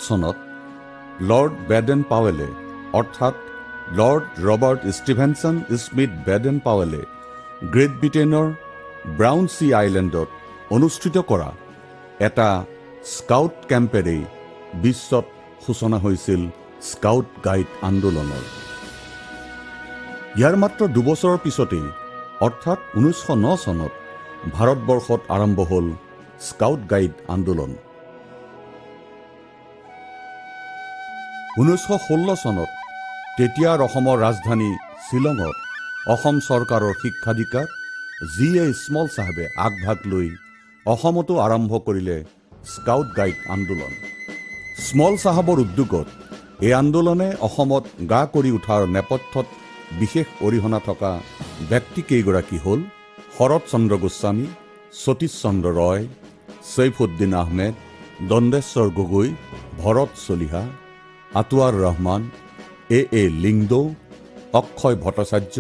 চনত lord Baden পাৱেলে অৰ্থাৎ Lord Robert Stephenson Smyth Baden পাৱেলে গ্ৰেট ব্ৰিটেইনৰ ব্ৰাউনচি আইলেণ্ডত অনুষ্ঠিত কৰা এটা স্কাউট কেম্পেৰে বিশ্বত সূচনা হৈছিল স্কাউট গাইড আন্দোলনৰ। ইয়াৰ মাত্ৰ দুবছৰৰ পিছতেই অৰ্থাৎ 1909 চনত ভাৰতবৰ্ষত আৰম্ভ হ'ল স্কাউট গাইড আন্দোলন। 1916 চনত তেতিয়াৰ অসমৰ ৰাজধানী শ্বিলঙত অসম চৰকাৰৰ শিক্ষাধিকাৰ জি.এ. স্মল চাহাবে আগভাগ লৈ অসমতো আৰম্ভ কৰিলে স্কাউট গাইড আন্দোলন। স্মল চাহাবৰ উদ্যোগত এই আন্দোলনে অসমত গা কৰি উঠাৰ নেপথ্যত বিশেষ অৰিহণা থকা ব্যক্তিকেইগৰাকী হ'ল শৰৎ চন্দ্ৰ গোস্বামী, সতীশ চন্দ্ৰ ৰয়, চৈফুদ্দিন আহমেদ, দণ্ডেশ্বৰ গগৈ, ভৰত চলিহা, আটোৱাৰ ৰহমান, এ লিংডৌ, অক্ষয় ভট্টাচাৰ্য,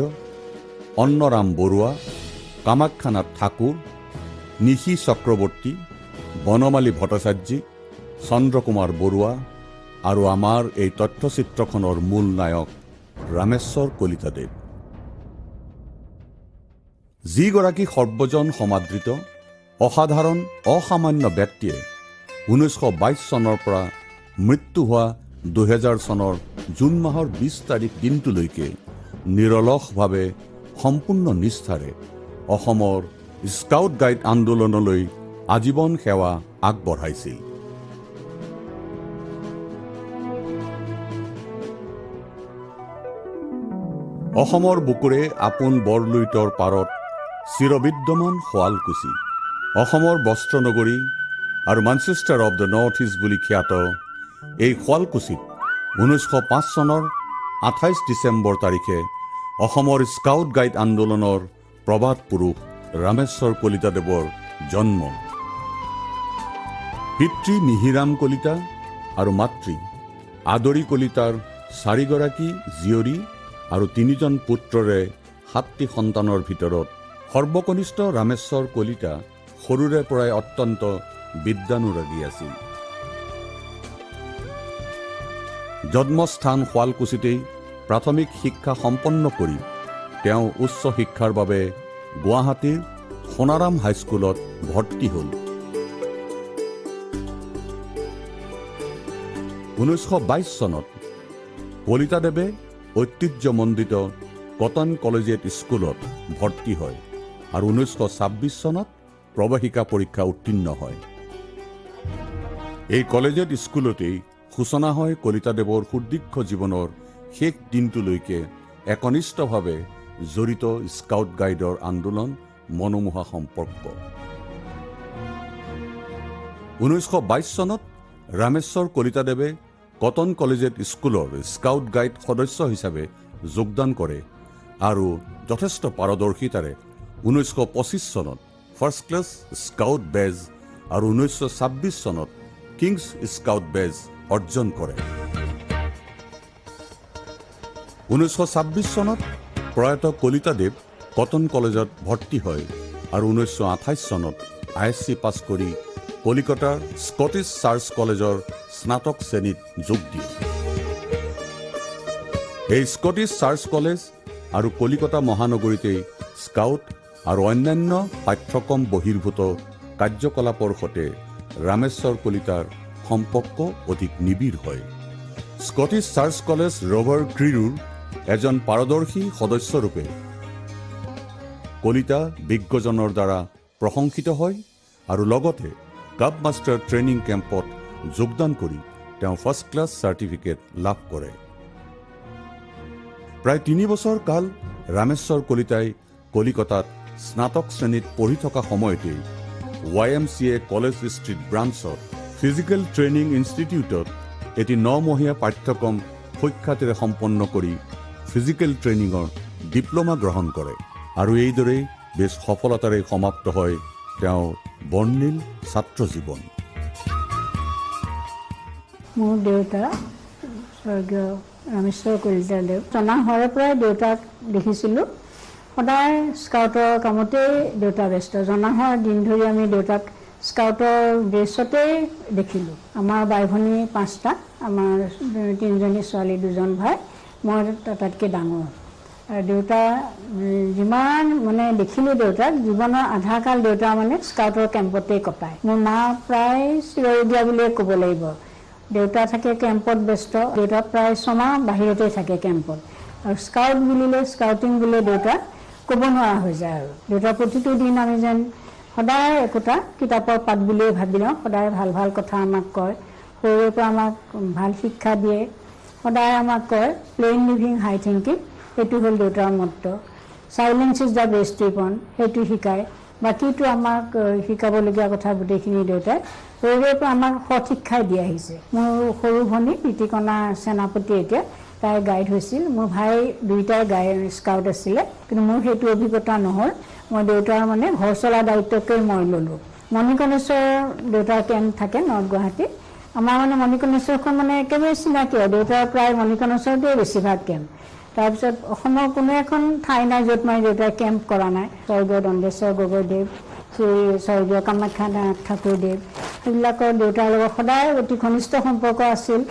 অন্নৰাম বৰুৱা, কামাখ্যানাথ ঠাকুৰ, নিশি চক্ৰৱৰ্তী, বনমালী ভট্টাচাৰ্যী, চন্দ্ৰকুমাৰ বৰুৱা আৰু আমাৰ এই তথ্যচিত্ৰখনৰ মূল নায়ক ৰামেশ্বৰ কলিতাদেৱ। যিগৰাকী সৰ্বজন সমাদৃত অসাধাৰণ অসামান্য ব্যক্তিয়ে 1922 চনৰ পৰা মৃত্যু হোৱা 2000 চনৰ জুন মাহৰ 20 তাৰিখ দিনটোলৈকে নিৰলসভাৱে সম্পূৰ্ণ নিষ্ঠাৰে অসমৰ স্কাউট গাইড আন্দোলনলৈ আজীৱন সেৱা আগবঢ়াইছিল। অসমৰ বুকুৰে আপোন বৰলুইতৰ পাৰত চিৰবিদ্যমান শুৱালকুছি, অসমৰ বস্ত্ৰনগৰী আৰু Manchester of the north east বুলি খ্যাত এই শুৱালকুছিত 1905 চনৰ 28 ডিচেম্বৰ তাৰিখে অসমৰ স্কাউট গাইড আন্দোলনৰ প্ৰবাদ পুৰুষ ৰামেশ্বৰ কলিতাদেৱৰ জন্ম। পিতৃ মিহিৰাম কলিতা আৰু মাতৃ আদৰি কলিতাৰ 4গৰাকী জীয়ৰী আৰু 3জন পুত্ৰৰে 7টি সন্তানৰ ভিতৰত সৰ্বকনিষ্ঠ ৰামেশ্বৰ কলিতা সৰুৰে পৰাই অত্যন্ত বিদ্যানুৰাগী আছিল। জন্মস্থান শুৱালকুছিতেই প্ৰাথমিক শিক্ষা সম্পন্ন কৰি তেওঁ উচ্চ শিক্ষাৰ বাবে গুৱাহাটীৰ সোণাৰাম হাইস্কুলত ভৰ্তি হ'ল। 1922 চনত কলিতাদেৱে ঐতিহ্যমণ্ডিত কটন কলেজিয়েট স্কুলত ভৰ্তি হয় আৰু 1926 চনত প্ৰৱেশিকা পৰীক্ষা উত্তীৰ্ণ হয়। এই কলেজিয়েট স্কুলতেই সূচনা হয় কলিতাদেৱৰ সুদীৰ্ঘ জীৱনৰ শেষ দিনটোলৈকে একনিষ্ঠভাৱে জড়িত স্কাউট গাইডৰ আন্দোলন মনোমোহা সম্পৰ্ক। 1922 চনত ৰামেশ্বৰ কলিতাদেৱে কটন কলেজিয়েট স্কুলৰ স্কাউট গাইড সদস্য হিচাপে যোগদান কৰে আৰু যথেষ্ট পাৰদৰ্শিতাৰে 1925 চনত ফাৰ্ষ্ট ক্লাছ স্কাউট বেজ আৰু 1926 চনত কিংছ স্কাউট বেজ অৰ্জন কৰে। 1926 চনত প্ৰয়াত কলিতাদেৱ কটন কলেজত ভৰ্তি হয় আৰু 1928 চনত ISC পাছ কৰি কলিকতাৰ স্কটিছ চাৰ্চ কলেজৰ স্নাতক শ্ৰেণীত যোগ দিয়ে। এই স্কটিছ চাৰ্চ কলেজ আৰু কলিকতা মহানগৰীতেই স্কাউট আৰু অন্যান্য পাঠ্যক্ৰম বহিৰ্ভূত কাৰ্যকলাপৰ সৈতে ৰামেশ্বৰ কলিতাৰ সম্পৰ্ক অধিক নিবিড় হয়। স্কটিছ চাৰ্চ কলেজ ৰভাৰ ক্ৰিউৰ এজন পাৰদৰ্শী সদস্যৰূপে কলিতা বিজ্ঞজনৰ দ্বাৰা প্ৰশংসিত হয় আৰু লগতে কাব মাষ্টাৰ ট্ৰেইনিং কেম্পত যোগদান কৰি তেওঁ ফাৰ্ষ্ট ক্লাছ চাৰ্টিফিকেট লাভ কৰে। প্ৰায় 3 বছৰ কাল ৰামেশ্বৰ কলিতাই কলিকতাত স্নাতক শ্ৰেণীত পঢ়ি থকা সময়তে YMCA কলেজ ষ্ট্ৰীট ব্ৰাঞ্চত ফিজিকেল ট্ৰেইনিং ইনষ্টিটিউটত এটি 9-মহীয়া পাঠ্যক্ৰম সুখ্যাতিৰে সম্পন্ন কৰি ফিজিকেল ট্ৰেইনিঙৰ ডিপ্ল'মা গ্ৰহণ কৰে আৰু এইদৰে বেছ সফলতাৰে সমাপ্ত হয় তেওঁৰ বৰ্ণিল ছাত্ৰ জীৱন। মোৰ দেউতা স্বৰ্গীয় ৰামেশ্বৰ কলিতা দেৱ। জনা হোৱাৰ পৰাই দেউতাক দেখিছিলোঁ, সদায় স্কাউটৰ কামতেই দেউতা ব্যস্ত। জনা হোৱাৰ দিন ধৰি আমি দেউতাক স্কাউটৰ ড্ৰেছতেই দেখিলোঁ। আমাৰ বাই ভনী 5টা, আমাৰ 3জনী ছোৱালী 2জন ভাই, মই তাতকৈ ডাঙৰ। আৰু দেউতা যিমান মানে দেখিলোঁ দেউতাক, জীৱনৰ আধা কাল দেউতা মানে স্কাউটৰ কেম্পতেই কটায়। মোৰ মা প্ৰায় চিৰদিয়া বুলিয়ে ক'ব লাগিব। দেউতা থাকে কেম্পত ব্যস্ত, দেউতা প্ৰায় 6 মাহ বাহিৰতে থাকে কেম্পত। আৰু স্কাউট বুলিলে, স্কাউটিং বুলিলে দেউতা ক'ব নোৱাৰা হৈ যায়। আৰু দেউতাৰ প্ৰতিটো দিন আমি যেন সদায় একোটা কিতাপৰ পাত বুলিয়ে ভাবি লওঁ। সদায় ভাল ভাল কথা আমাক কয়, সৰুৰে পৰা আমাক ভাল শিক্ষা দিয়ে। সদায় আমাক কয় প্লেইন লিভিং হাই থিংকিং, সেইটো হ'ল দেউতাৰ মত্ত। Silence is the best weapon, সেইটো শিকায়। বাকীটো আমাক শিকাবলগীয়া কথা গোটেইখিনি দেউতাই সৰুৰে পৰা আমাক সৎ শিক্ষাই দি আহিছে। মোৰ সৰু ভনী প্ৰীতিকণা সেনাপতি, এতিয়া তাই গাইড হৈছিল। মোৰ ভাই 2টাই স্কাউট আছিলে, কিন্তু মোৰ সেইটো অভিজ্ঞতা নহ'ল। মই দেউতাৰ মানে ঘৰ চলা দায়িত্বকেই মই ল'লোঁ। মণিকণেশ্বৰ দেউতাৰ কেম্প থাকে নৰ্থ গুৱাহাটীত। আমাৰ মানে মণিকণেশ্বৰখন মানে একেবাৰে চিনাকি হয়, দেউতাৰ প্ৰায় মণিকণেশ্বৰতেই বেছিভাগ কেম্প। তাৰপিছত অসমৰ কোনো এখন ঠাই নাই য'ত মই দেউতাই কেম্প কৰা নাই। স্বৰ্গীয় দণ্ডেশ্বৰ গগৈদেৱ, স্বৰ্গীয় কামাখ্যা নাথ ঠাকুৰদেৱ, সেইবিলাকৰ দেউতাৰ লগত সদায় অতি ঘনিষ্ঠ সম্পৰ্ক আছিল।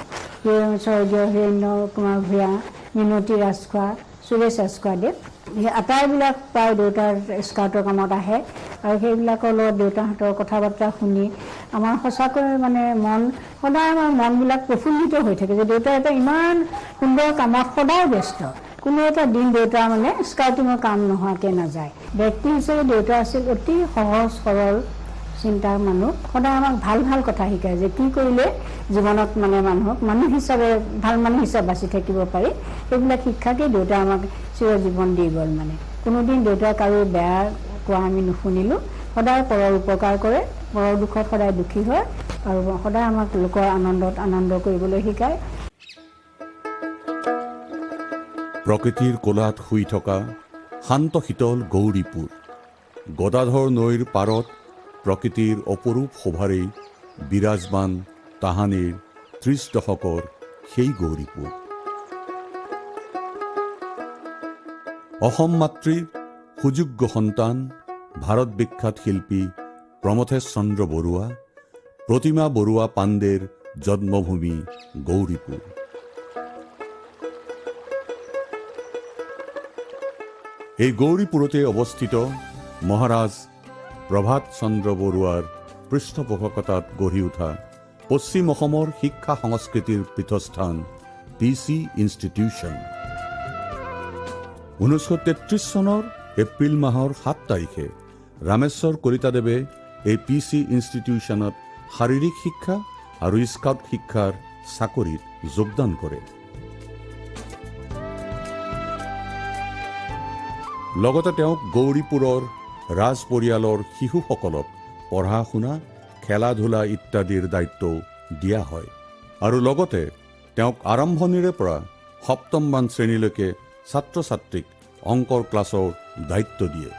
স্বৰ্গীয় হীৰেন্দ্ৰ কুমাৰ ভূঞা, মিনতী ৰাজখোৱা, সুৰেশ ৰাজখোৱাদেৱ, সেই আটাইবিলাক প্ৰায় দেউতাৰ স্কাউটৰ কামত আহে। আৰু সেইবিলাকৰ লগত দেউতাহঁতৰ কথা বাৰ্তা শুনি আমাৰ সঁচাকৈ মানে সদায় আমাৰ মনবিলাক প্ৰফুল্লিত হৈ থাকে যে দেউতা এটা ইমান সুন্দৰ কামত সদায় ব্যস্ত। কোনো এটা দিন দেউতা মানে স্কাউটিঙৰ কাম নোহোৱাকৈ নাযায়। ব্যক্তি হিচাপে দেউতা আছিল অতি সহজ সৰল চিন্তাৰ মানুহ। সদায় আমাক ভাল ভাল কথা শিকায় যে কি কৰিলে জীৱনত মানে মানুহ হিচাপে ভাল মানুহ হিচাপে বাচি থাকিব পাৰি। সেইবিলাক শিক্ষাকেই দেউতা আমাক চিৰজীৱন দি গ'ল। মানে কোনোদিন দেউতাক কাৰো বেয়া কোৱা আমি নুশুনিলোঁ। সদায় পৰৰ উপকাৰ কৰে, পৰৰ দুখত সদায় দুখী হয়, আৰু সদায় আমাক লোকৰ আনন্দত আনন্দ কৰিবলৈ শিকায়। প্ৰকৃতিৰ কোলাত শুই থকা শান্ত শীতল গৌৰীপুৰ, গদাধৰ নৈৰ পাৰত প্ৰকৃতিৰ অপৰূপ শোভাৰেই বিৰাজমান তাহানিৰ 30 দশকৰ সেই গৌৰীপুৰ। অসম মাতৃৰ সুযোগ্য সন্তান ভাৰত বিখ্যাত শিল্পী প্ৰমথেশ চন্দ্ৰ বৰুৱা, প্ৰতিমা বৰুৱা পাণ্ডেৰ জন্মভূমি গৌৰীপুৰ। এই গৌৰীপুৰতে অৱস্থিত মহাৰাজ প্ৰভাত চন্দ্ৰ বৰুৱাৰ পৃষ্ঠপোষকতাত গঢ়ি উঠা পশ্চিম অসমৰ শিক্ষা সংস্কৃতিৰ পীঠস্থান PC ইনষ্টিটিউশ্যন। 1933 চনৰ এপ্ৰিল মাহৰ 7 তাৰিখে ৰামেশ্বৰ কলিতাদেৱে এই PC ইনষ্টিটিউশ্যনত শাৰীৰিক শিক্ষা আৰু স্কাউট শিক্ষাৰ চাকৰিত যোগদান কৰে। লগতে তেওঁক গৌৰীপুৰৰ ৰাজ পৰিয়ালৰ শিশুসকলক পঢ়া শুনা, খেলা ধূলা ইত্যাদিৰ দায়িত্ব দিয়া হয়। আৰু লগতে তেওঁক আৰম্ভণিৰে পৰা 7ম শ্ৰেণীলৈকে ছাত্ৰ ছাত্ৰীক অংকৰ ক্লাছৰ দায়িত্ব দিয়ে।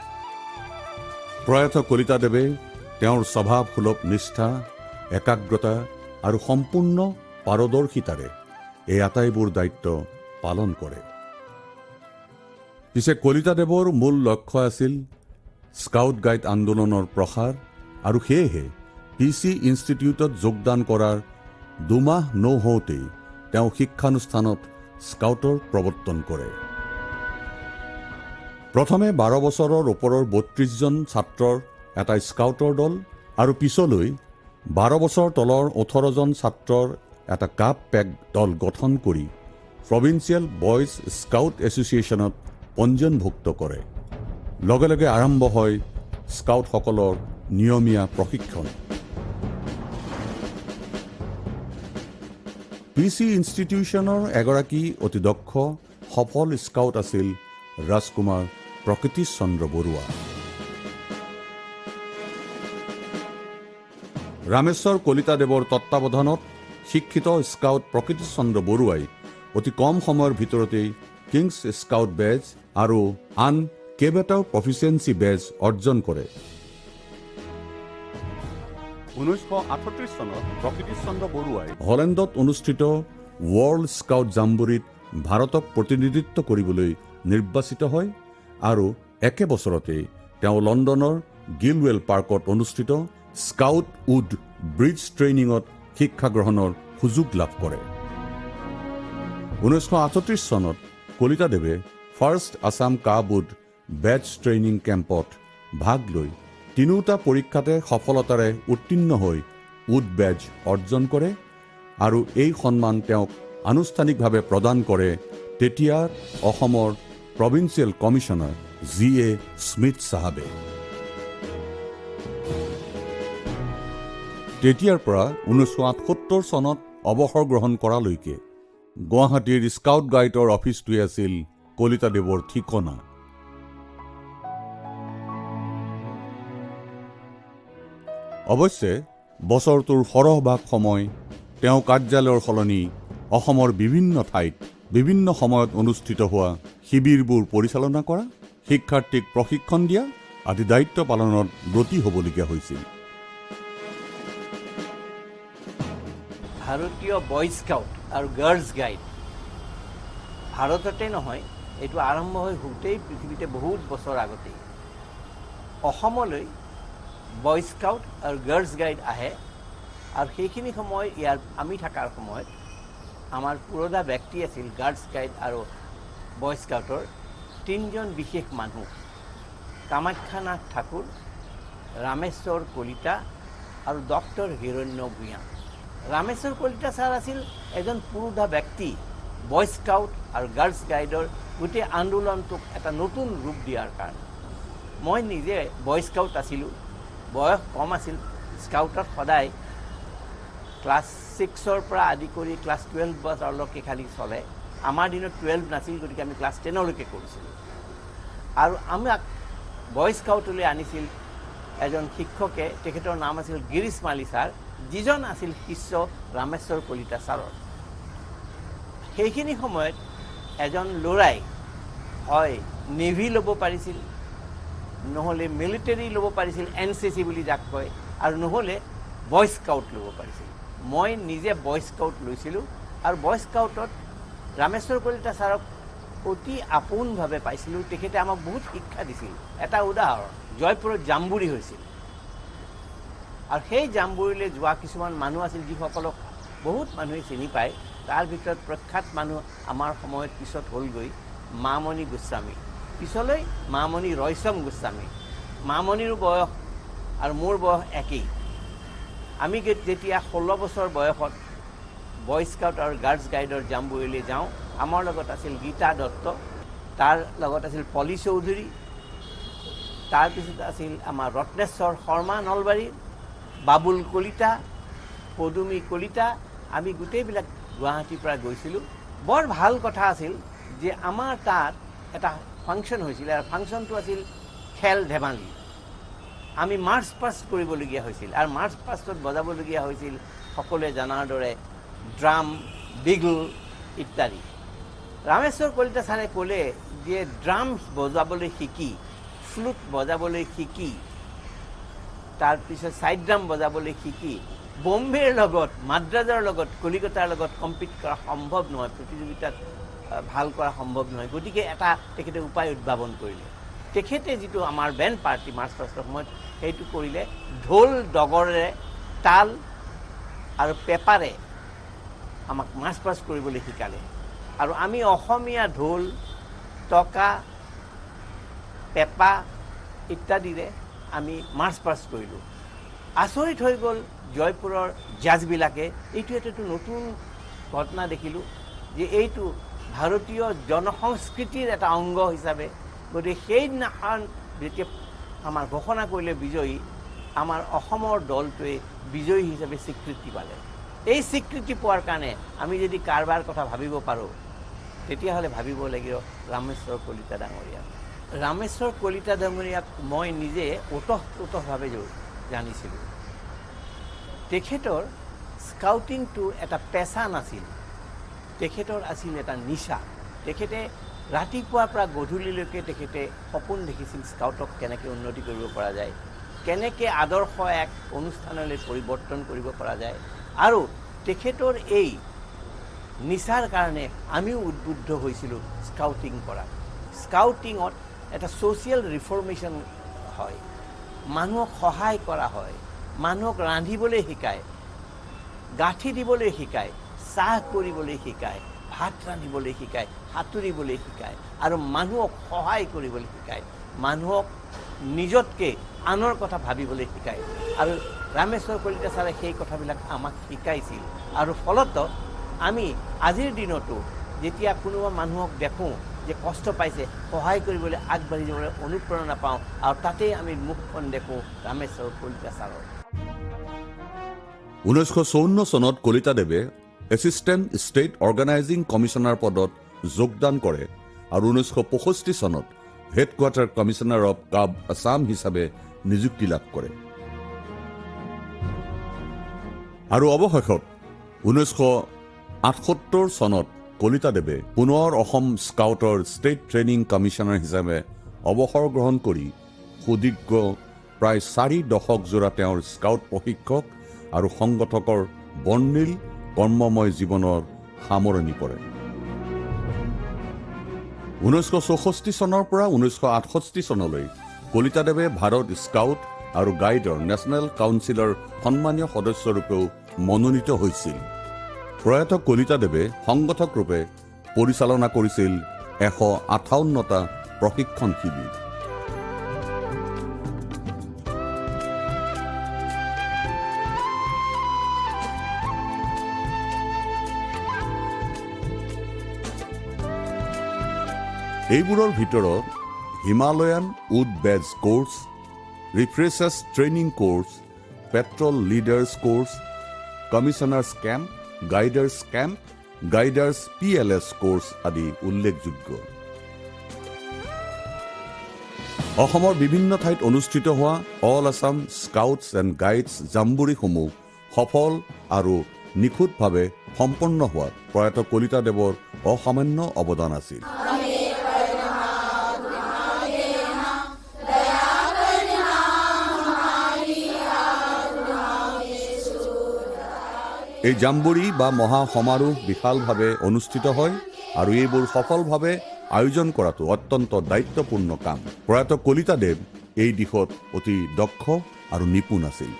প্ৰয়াত কলিতাদেৱে তেওঁৰ স্বভাৱসুলভ নিষ্ঠা, একাগ্ৰতা আৰু সম্পূৰ্ণ পাৰদৰ্শিতাৰে এই আটাইবোৰ দায়িত্ব পালন কৰে। পিছে কলিতাদেৱৰ মূল লক্ষ্য আছিল স্কাউট গাইড আন্দোলনৰ প্ৰসাৰ, আৰু সেয়েহে PC ইনষ্টিটিউটত যোগদান কৰাৰ 2 মাহ নহওঁতেই তেওঁ শিক্ষানুষ্ঠানত স্কাউটৰ প্ৰৱৰ্তন কৰে। প্ৰথমে 12 বছৰৰ ওপৰৰ 32জন ছাত্ৰৰ এটা স্কাউটৰ দল আৰু পিছলৈ 12 বছৰ তলৰ 18জন ছাত্ৰৰ এটা কাপ পেক দল গঠন কৰি প্ৰভিন্সিয়েল বয়জ স্কাউট এছ'চিয়েশ্যনত পঞ্জীয়নভুক্ত কৰে। লগে লগে আৰম্ভ হয় স্কাউটসকলৰ নিয়মীয়া প্ৰশিক্ষণ। PC ইনষ্টিটিউশ্যনৰ এগৰাকী অতি দক্ষ সফল স্কাউট আছিল ৰাজকুমাৰ প্ৰকৃতিশ চন্দ্ৰ বৰুৱা। ৰামেশ্বৰ কলিতাদেৱৰ তত্বাৱধানত শিক্ষিত স্কাউট প্ৰকৃতিশ চন্দ্ৰ বৰুৱাই অতি কম সময়ৰ ভিতৰতেই কিংছ স্কাউট বেজ আৰু আন কেইবাটাও প্ৰফিচিয়েঞ্চি বেজ অৰ্জন কৰে। 1938 চনত প্ৰকৃতিশ চন্দ্ৰ বৰুৱাই হলেণ্ডত অনুষ্ঠিত ৱৰ্ল্ড স্কাউট জাম্বুৰিত ভাৰতক প্ৰতিনিধিত্ব কৰিবলৈ নিৰ্বাচিত হয় আৰু একে বছৰতে তেওঁ লণ্ডনৰ গিলৱেল পাৰ্কত অনুষ্ঠিত স্কাউট উড ব্ৰিজ ট্ৰেইনিঙত শিক্ষা গ্ৰহণৰ সুযোগ লাভ কৰে। 1938 চনত কলিতাদেৱে ফাৰ্ষ্ট আছাম কাব উড বেজ ট্ৰেইনিং কেম্পত ভাগ লৈ তিনিওটা পৰীক্ষাতে সফলতাৰে উত্তীৰ্ণ হৈ উড বেজ অৰ্জন কৰে আৰু এই সন্মান তেওঁক আনুষ্ঠানিকভাৱে প্ৰদান কৰে তেতিয়াৰ অসমৰ প্ৰভিন্সিয়েল কমিশ্যনাৰ G.A. স্মিথ চাহাবে। তেতিয়াৰ পৰা 1978 চনত অৱসৰ গ্ৰহণ কৰালৈকে গুৱাহাটীৰ স্কাউট গাইডৰ অফিচটোৱে আছিল কলিতাদেৱৰ ঠিকনা। অৱশ্যে বছৰটোৰ সৰহভাগ সময় তেওঁ কাৰ্যালয়ৰ সলনি অসমৰ বিভিন্ন ঠাইত বিভিন্ন সময়ত অনুষ্ঠিত হোৱা শিবিৰবোৰ পৰিচালনা কৰা, শিক্ষাৰ্থীক প্ৰশিক্ষণ দিয়া আদি দায়িত্ব পালনত ব্ৰতী হ'বলগীয়া হৈছিল। ভাৰতীয় বয় স্কাউট আৰু গাৰ্লছ গাইড ভাৰততে নহয়, এইটো আৰম্ভ হৈ গোটেই পৃথিৱীতে বহুত বছৰ আগতেই অসমলৈ বয় স্কাউট আৰু গাৰ্লছ গাইড আহে আৰু সেইখিনি সময় আমি থকাৰ সময়ত আমাৰ পুৰোধা ব্যক্তি আছিল গাৰ্লছ গাইড আৰু বয় স্কাউটৰ 3জন বিশেষ মানুহ, কামাখ্যানাথ ঠাকুৰ, ৰামেশ্বৰ কলিতা আৰু ডক্টৰ হিৰণ্য ভূঞা। ৰামেশ্বৰ কলিতা ছাৰ আছিল এজন পুৰোধা ব্যক্তি বয় স্কাউট আৰু গাৰ্লছ গাইডৰ গোটেই আন্দোলনটোক এটা নতুন ৰূপ দিয়াৰ কাৰণে। মই নিজে বয় স্কাউট আছিলোঁ, বয়স কম আছিল, স্কাউটত সদায় ক্লাছ 6ৰ পৰা আদি কৰি ক্লাছ 12 বছৰলৈকে খালি চলে। আমাৰ দিনত 12 নাছিল, গতিকে আমি ক্লাছ 10লৈকে কৰিছিলোঁ। আৰু আমাক বয় স্কাউটলৈ আনিছিল এজন শিক্ষকে, তেখেতৰ নাম আছিল গিৰিশ মালী ছাৰ, যিজন আছিল শিষ্য ৰামেশ্বৰ কলিতা ছাৰৰ। সেইখিনি সময়ত এজন ল'ৰাই হয় নেভি ল'ব পাৰিছিল, নহ'লে মিলিটেৰী ল'ব পাৰিছিল, NCC বুলি যাক কয়, আৰু নহ'লে বয় স্কাউট ল'ব পাৰিছিল। মই নিজে বয় স্কাউট লৈছিলোঁ আৰু বয় স্কাউটত ৰামেশ্বৰ কলিতা ছাৰক অতি আপোনভাৱে পাইছিলোঁ। তেখেতে আমাক বহুত শিক্ষা দিছিল। এটা উদাহৰণ, জয়পুৰত জাম্বুৰি হৈছিল আৰু সেই জাম্বুৰিলৈ যোৱা কিছুমান মানুহ আছিল যিসকলক বহুত মানুহে চিনি পায়। তাৰ ভিতৰত প্ৰখ্যাত মানুহ আমাৰ সময়ত পিছত হ'লগৈ মামণি গোস্বামী, পিছলৈ মামণি ৰয়চম গোস্বামী। মামণিৰো বয়স আৰু মোৰ বয়স একেই। আমি যেতিয়া 16 বছৰ বয়সত বয় স্কাউট আৰু গাৰ্লছ গাইডৰ জাম্বুৰিলৈ যাওঁ, আমাৰ লগত আছিল গীতা দত্ত, তাৰ লগত আছিল পলি চৌধুৰী, তাৰপিছত আছিল আমাৰ ৰত্নেশ্বৰ শৰ্মা নলবাৰীৰ, বাবুল কলিতা, পদুমী কলিতা। আমি গোটেইবিলাক গুৱাহাটীৰ পৰা গৈছিলোঁ। বৰ ভাল কথা আছিল যে আমাৰ তাত এটা ফাংচন হৈছিল আৰু ফাংচনটো আছিল খেল ধেমালি। আমি মাৰ্চ পাষ্ট কৰিবলগীয়া হৈছিল আৰু মাৰ্চ পাষ্টত বজাবলগীয়া হৈছিল সকলোৱে জনাৰ দৰে ড্ৰাম, বিগল ইত্যাদি। ৰামেশ্বৰ কলিতা ছাৰে ক'লে যে ড্ৰাম বজাবলৈ শিকি, ফ্লুট বজাবলৈ শিকি, তাৰপিছত ছাইড ড্ৰাম বজাবলৈ শিকি বম্বেৰ লগত, মাদ্ৰাজৰ লগত, কলিকতাৰ লগত কম্পিট কৰা সম্ভৱ নহয়, প্ৰতিযোগিতাত ভাল কৰা সম্ভৱ নহয়। গতিকে এটা তেখেতে উপায় উদ্ভাৱন কৰিলে। তেখেতে যিটো আমাৰ বেণ্ড পাৰ্টি মাৰ্চ পাষ্টৰ সময়ত সেইটো কৰিলে, ঢোল ডগৰেৰে, তাল আৰু পেপাৰে আমাক মাৰ্চ পাষ্ট কৰিবলৈ শিকালে। আৰু আমি অসমীয়া ঢোল টকা পেঁপা ইত্যাদিৰে আমি মাৰ্চ পাষ্ট কৰিলোঁ। আচৰিত হৈ গ'ল জয়পুৰৰ জাজবিলাকে। এইটো এটা নতুন ঘটনা দেখিলোঁ যে এইটো ভাৰতীয় জনসংস্কৃতিৰ এটা অংগ হিচাপে। গতিকে সেইদিনাখন যেতিয়া আমাৰ ঘোষণা কৰিলে বিজয়ী, আমাৰ অসমৰ দলটোৱে বিজয়ী হিচাপে স্বীকৃতি পালে। এই স্বীকৃতি পোৱাৰ কাৰণে আমি যদি কাৰোবাৰ কথা ভাবিব পাৰোঁ, তেতিয়াহ'লে ভাবিব লাগিব ৰামেশ্বৰ কলিতা ডাঙৰীয়াক। ৰামেশ্বৰ কলিতা ডাঙৰীয়াক মই নিজে ওতঃপ্ৰোতভাৱে জানিছিলোঁ। তেখেতৰ স্কাউটিংটো এটা পেচা নাছিল, তেখেতৰ আছিল এটা নিচা। তেখেতে ৰাতিপুৱাৰ পৰা গধূলিলৈকে তেখেতে সপোন দেখিছিল স্কাউটক কেনেকৈ উন্নতি কৰিব পৰা যায়, কেনেকৈ আদৰ্শ এক অনুষ্ঠানলৈ পৰিৱৰ্তন কৰিব পৰা যায়। আৰু তেখেতৰ এই নিচাৰ কাৰণে আমিও উদ্বুদ্ধ হৈছিলোঁ স্কাউটিং কৰা। স্কাউটিঙত এটা ছ'চিয়েল ৰিফৰ্মেশ্যন হয়, মানুহক সহায় কৰা হয়, মানুহক ৰান্ধিবলৈ শিকায়, গাঁঠি দিবলৈ শিকায়, চাহ কৰিবলৈ শিকায়, ভাত ৰান্ধিবলৈ শিকায়, সাঁতুৰিবলৈ শিকায় আৰু মানুহক সহায় কৰিবলৈ শিকায়, মানুহক নিজতকৈ আনৰ কথা ভাবিবলৈ শিকায়। আৰু ৰামেশ্বৰ কলিতা ছাৰে সেই কথাবিলাক আমাক শিকাইছিল। আৰু ফলত আমি আজিৰ দিনতো যেতিয়া কোনোবা মানুহক দেখোঁ যে কষ্ট পাইছে, সহায় কৰিবলৈ আগবাঢ়ি যাবলৈ অনুপ্ৰেৰণা পাওঁ। আৰু তাতেই আমি মুখখন দেখোঁ ৰামেশ্বৰ কলিতা ছাৰৰ। 1954 চনত কলিতাদেৱে এছিষ্টেণ্ট ষ্টেট অৰ্গেনাইজিং কমিশ্যনাৰ পদত যোগদান কৰে আৰু 1965 চনত হেডকোৱাৰ্টাৰ কমিশ্যনাৰ অৱ কাব আছাম হিচাপে নিযুক্তি লাভ কৰে। আৰু অৱশেষত 1978 চনত কলিতাদেৱে পুনৰ অসম স্কাউটৰ ষ্টেট ট্ৰেইনিং কমিশ্যনাৰ হিচাপে অৱসৰ গ্ৰহণ কৰি সুদীৰ্ঘ প্ৰায় 4 দশকজোৰা তেওঁৰ স্কাউট প্ৰশিক্ষক আৰু সংগঠকৰ বৰ্ণিল কৰ্মময় জীৱনৰ সামৰণি পৰে। 1964 চনৰ পৰা 1968 চনলৈ কলিতাদেৱে ভাৰত স্কাউট আৰু গাইডৰ নেশ্যনেল কাউন্সিলৰ সন্মানীয় সদস্যৰূপেও মনোনীত হৈছিল। প্ৰয়াত কলিতাদেৱে সংগঠক ৰূপে পৰিচালনা কৰিছিল 158টা প্ৰশিক্ষণ শিবিৰ। এইবোৰৰ ভিতৰত Himalayan wood badge course, refreshers training course, patrol leaders course, commissioners camp, guiders camp, guiders PLS course আদি উল্লেখযোগ্য। অসমৰ বিভিন্ন ঠাইত অনুষ্ঠিত হোৱা all Assam scouts and guides জাম্বুৰিসমূহ সফল আৰু নিখুঁতভাৱে সম্পন্ন হোৱাত প্ৰয়াত কলিতাদেৱৰ অসামান্য অৱদান আছিল। এই জাম্বুৰি বা মহা সমাৰোহ বিশালভাৱে অনুষ্ঠিত হয় আৰু এইবোৰ সফলভাৱে আয়োজন কৰাটো অত্যন্ত দায়িত্বপূৰ্ণ কাম। প্ৰয়াত কলিতাদেৱ এই দিশত অতি দক্ষ আৰু নিপুণ আছিল।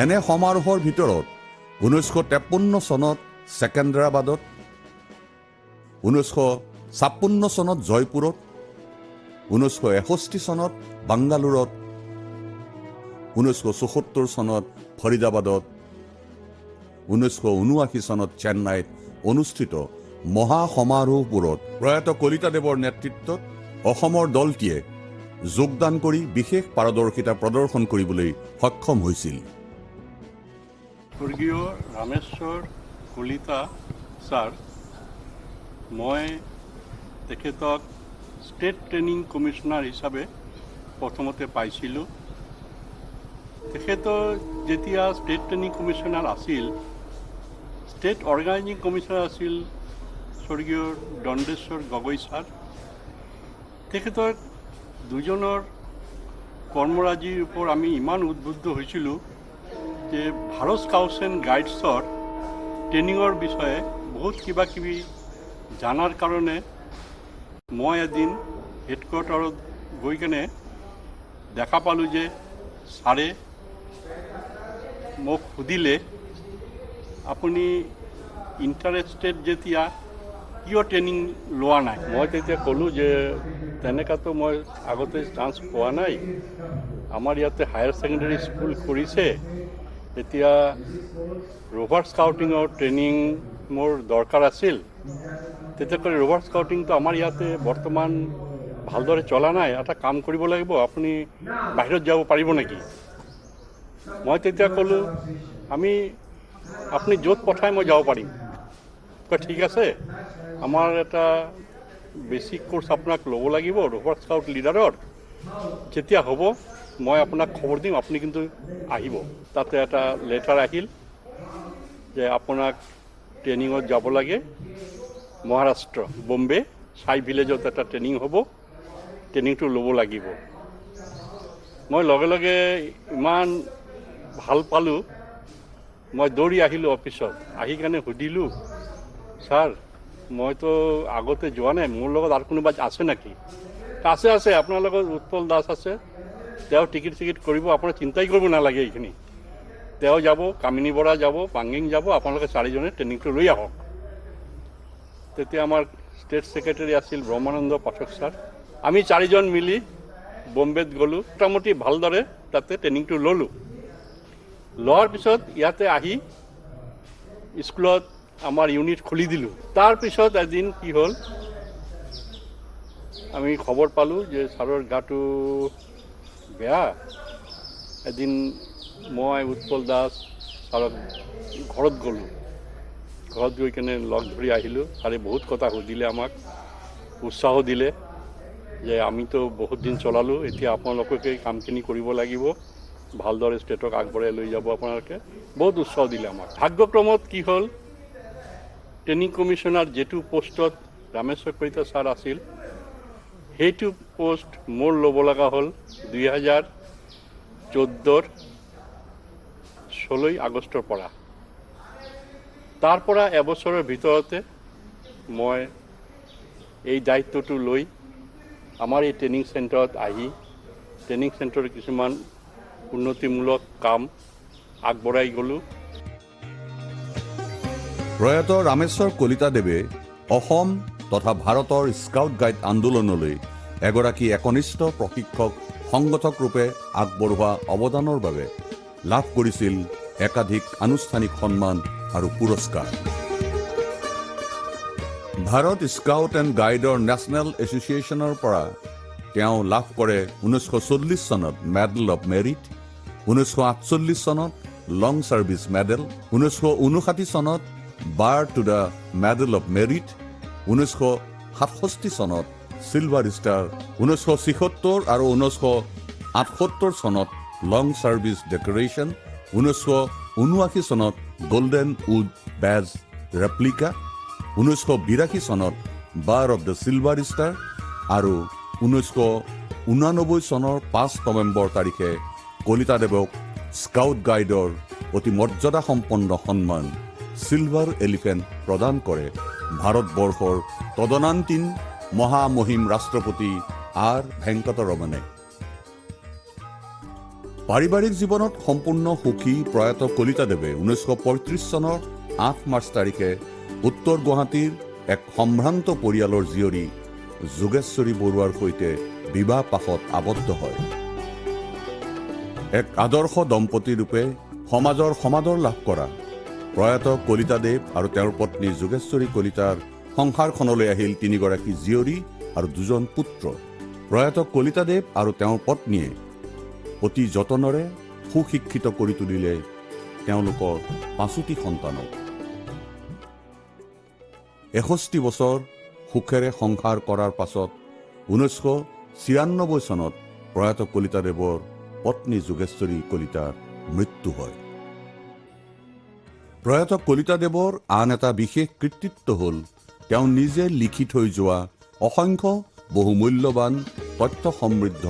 এনে সমাৰোহৰ ভিতৰত 1953 চনত ছেকেন্দ্ৰাবাদত, 1956 চনত জয়পুৰত, 1961 চনত বাংগালোৰত, 1974 চনত ফৰিদাবাদত, 1979 চনত চেন্নাইত অনুষ্ঠিত মহা সমাৰোহবোৰত প্ৰয়াত কলিতাদেৱৰ নেতৃত্বত অসমৰ দলটিয়ে যোগদান কৰি বিশেষ পাৰদৰ্শিতা প্ৰদৰ্শন কৰিবলৈ সক্ষম হৈছিল। স্বৰ্গীয় ৰামেশ্বৰ কলিতা ছাৰ, মই তেখেতক ষ্টেট ট্ৰেইনিং কমিশ্যনাৰ হিচাপে প্ৰথমতে পাইছিলোঁ। তেখেতৰ যেতিয়া ষ্টেট ট্ৰেইনিং কমিশ্যনাৰ আছিল, ষ্টেট অৰ্গেনাইজিং কমিশ্যনাৰ আছিল স্বৰ্গীয় দণ্ডেশ্বৰ গগৈ ছাৰ। তেখেতৰ দুজনৰ কৰ্মৰাজিৰ ওপৰত আমি ইমান উদ্বুদ্ধ হৈছিলোঁ যে ভাৰত স্কাউটছ এণ্ড গাইডছৰ ট্ৰেইনিঙৰ বিষয়ে বহুত কিবা কিবি জানাৰ কাৰণে মই এদিন হেডকোৱাৰ্টাৰত গৈ কেনে দেখা পালোঁ যে ছাৰে মোক সুধিলে আপুনি ইণ্টাৰেষ্টেড যেতিয়া কিয় ট্ৰেইনিং লোৱা নাই, মই তেতিয়া ক'লোঁ যে তেনেকুৱাতো মই আগতে চান্স পোৱা নাই। আমাৰ ইয়াতে হায়াৰ ছেকেণ্ডেৰী স্কুল কৰিছে, তেতিয়া ৰভাৰ স্কাউটিঙৰ ট্ৰেইনিং মোৰ দৰকাৰ আছিল। তেতিয়া কৰি ৰভাৰ স্কাউটিংটো আমাৰ ইয়াতে বৰ্তমান ভালদৰে চলা নাই, এটা কাম কৰিব লাগিব, আপুনি বাহিৰত যাব পাৰিব নেকি? মই তেতিয়া ক'লোঁ আপুনি য'ত পঠাই মই যাব পাৰিম। ঠিক আছে, আমাৰ এটা বেচিক কোৰ্চ আপোনাক ল'ব লাগিব ৰভাৰ স্কাউট লিডাৰৰ, যেতিয়া হ'ব মই আপোনাক খবৰ দিম, আপুনি কিন্তু আহিব। তাতে এটা লেটাৰ আহিল যে আপোনাক ট্ৰেইনিঙত যাব লাগে মহাৰাষ্ট্ৰ, বম্বে চাই ভিলেজত এটা ট্ৰেইনিং হ'ব, ট্ৰেইনিংটো ল'ব লাগিব। মই লগে লগে ইমান ভাল পালোঁ, মই দৌৰি আহিলোঁ অফিচত। আহি কাৰণে সুধিলোঁ, ছাৰ মইতো আগতে যোৱা নাই, মোৰ লগত আৰু কোনোবা আছে নেকি? আছে, আপোনাৰ লগত উৎপল দাস আছে, তেওঁ টিকেট কৰিব, আপোনাৰ চিন্তাই কৰিব নালাগে এইখিনি। তেওঁ যাব, কামিনী বৰা যাব, পাংগিং যাব, আপোনালোকে চাৰিজনে ট্ৰেইনিংটো লৈ আহক। তেতিয়া আমাৰ ষ্টেট ছেক্ৰেটাৰী আছিল ব্ৰহ্মানন্দ পাঠক ছাৰ। আমি চাৰিজন মিলি বম্বেত গ'লোঁ, মোটামুটি ভালদৰে তাতে ট্ৰেইনিংটো ল'লোঁ। লোৱাৰ পিছত ইয়াতে আহি স্কুলত আমাৰ ইউনিট খুলি দিলোঁ। তাৰপিছত এদিন কি হ'ল, আমি খবৰ পালোঁ যে ছাৰৰ গাটো বেয়া। এদিন মই উৎপল দাস ছাৰক ঘৰত গ'লোঁ, ঘৰত গৈ কেনে লগ ধৰি আহিলোঁ। ছাৰে বহুত কথা সুধিলে, আমাক উৎসাহ দিলে যে আমিতো বহুত দিন চলালোঁ, এতিয়া আপোনালোকে কামখিনি কৰিব লাগিব, ভালদৰে ষ্টেটক আগবঢ়াই লৈ যাব আপোনালোকে, বহুত উৎসাহ দিলে আমাক। ভাগ্যক্ৰমত কি হ'ল, ট্ৰেইনিং কমিশ্যনাৰ যিটো পোষ্টত ৰামেশ্বৰ কলিতা ছাৰ আছিল, সেইটো পোষ্ট মোৰ ল'ব লগা হ'ল 2014 16 আগষ্টৰ পৰা। তাৰ পৰা এবছৰৰ ভিতৰতে মই এই দায়িত্বটো লৈ আমাৰ এই ট্ৰেইনিং চেণ্টাৰত আহি ট্ৰেইনিং চেণ্টাৰৰ কিছুমান উন্নতিমূলক কাম আগবঢ়াই গ'লোঁ। প্ৰয়াত ৰামেশ্বৰ কলিতাদেৱে অসম তথা ভাৰতৰ স্কাউট গাইড আন্দোলনলৈ এগৰাকী একনিষ্ঠ প্ৰশিক্ষক সংগঠক ৰূপে আগবঢ়োৱা অৱদানৰ বাবে লাভ কৰিছিল একাধিক আনুষ্ঠানিক সন্মান আৰু পুৰস্কাৰ। ভাৰত স্কাউট এণ্ড গাইডৰ নেশ্যনেল এছ'চিয়েশ্যনৰ পৰা তেওঁ লাভ কৰে 1940 চনত মেডেল অৱ মেৰিট, 1948 চনত লং ছাৰ্ভিচ মেডেল, 1959 চনত bar to the medal of merit, 1967 চনত চিলভাৰ ষ্টাৰ, 1976 আৰু 1978 চনত লং ছাৰ্ভিচ ডেকৰেশ্যন, 1979 চনত গোল্ডেন উড বেজ ৰেপ্লিকা, 1982 চনত বাৰ অৱ দ্য চিলভাৰ ষ্টাৰ আৰু 1989 চনৰ 5 নৱেম্বৰ তাৰিখে কলিতাদেৱক স্কাউট গাইডৰ অতি মৰ্যাদাসম্পন্ন সন্মান চিলভাৰ এলিফেণ্ট প্ৰদান কৰে ভাৰতবৰ্ষৰ তদনান্তীন মহামহিম ৰাষ্ট্ৰপতি আৰ ভেংকটৰমণে। পাৰিবাৰিক জীৱনত সম্পূৰ্ণ সুখী প্ৰয়াত কলিতাদেৱে 1935 চনৰ 8 মাৰ্চ তাৰিখে উত্তৰ গুৱাহাটীৰ এক সম্ভ্ৰান্ত পৰিয়ালৰ জীয়ৰী যোগেশ্বৰী বৰুৱাৰ সৈতে বিবাহ পাশত আবদ্ধ হয়। এক আদৰ্শ দম্পতী ৰূপে সমাজৰ সমাদৰ লাভ কৰা প্ৰয়াত কলিতাদেৱ আৰু তেওঁৰ পত্নী যোগেশ্বৰী কলিতাৰ সংসাৰখনলৈ আহিল 3গৰাকী জীয়ৰী আৰু 2জন পুত্ৰ। প্ৰয়াত কলিতাদেৱ আৰু তেওঁৰ পত্নীয়ে অতি যতনেৰে সুশিক্ষিত কৰি তুলিলে তেওঁলোকৰ 5টি সন্তানক। 61 বছৰ সুখেৰে সংসাৰ কৰাৰ পাছত 1996 চনত প্ৰয়াত কলিতাদেৱৰ পত্নী যোগেশ্বৰী কলিতাৰ মৃত্যু হয়। প্ৰয়াত কলিতাদেৱৰ আন এটা বিশেষ কৃতিত্ব হ'ল তেওঁ নিজে লিখি থৈ যোৱা অসংখ্য বহুমূল্যৱান তথ্য সমৃদ্ধ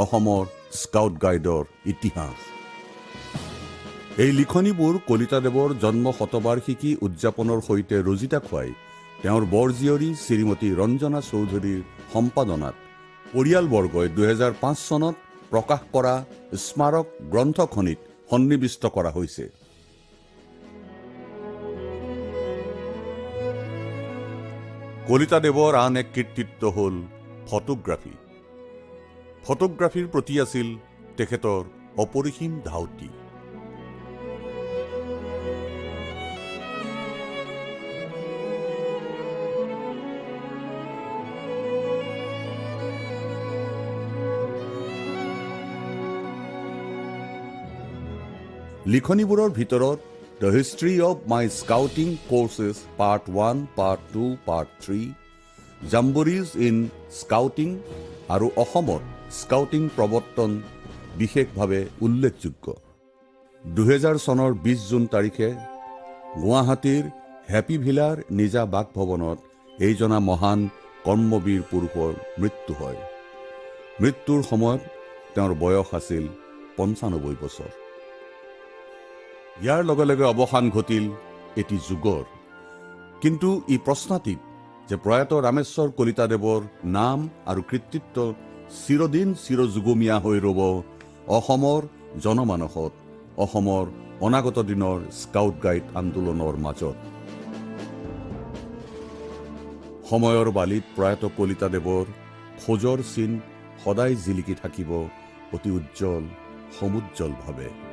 অসমৰ স্কাউট গাইডৰ ইতিহাস। এই লিখনিবোৰ কলিতাদেৱৰ জন্ম শতবাৰ্ষিকী উদযাপনৰ সৈতে ৰজিতা খুৱাই তেওঁৰ বৰ জীয়ৰী শ্ৰীমতী ৰঞ্জনা চৌধুৰীৰ সম্পাদনাত পৰিয়ালবৰ্গই 2005 চনত প্ৰকাশ কৰা স্মাৰক গ্ৰন্থখনিত সন্নিৱিষ্ট কৰা হৈছে। কলিতাদেৱৰ আন এক কৃতিত্ব হ'ল ফটোগ্ৰাফী। ফটোগ্ৰাফীৰ প্ৰতি আছিল তেখেতৰ অপৰিসীম ধাউতি। লিখনিবোৰৰ ভিতৰত the history of my scouting courses part 1, part 2, part 3, jamborees in scouting আৰু অসমত স্কাউটিং প্ৰৱৰ্তন বিশেষভাৱে উল্লেখযোগ্য। 2000 চনৰ 20 জুন তাৰিখে গুৱাহাটীৰ হেপী ভিলাৰ নিজা বাসভৱনত এইজনা মহান কৰ্মবীৰ পুৰুষৰ মৃত্যু হয়। মৃত্যুৰ সময়ত তেওঁৰ বয়স আছিল 95 বছৰ। ইয়াৰ লগে লগে অৱসান ঘটিল এটি যুগৰ। কিন্তু ই প্ৰশ্নাতীত যে প্ৰয়াত ৰামেশ্বৰ কলিতাদেৱৰ নাম আৰু কৃতিত্ব চিৰদিন চিৰযুগমীয়া হৈ ৰ'ব অসমৰ জনমানসত, অসমৰ অনাগত দিনৰ স্কাউট গাইড আন্দোলনৰ মাজত। সময়ৰ বালিত প্ৰয়াত কলিতাদেৱৰ খোজৰ চিন সদায় জিলিকি থাকিব অতি উজ্জ্বল সমুজ্জ্বলভাৱে।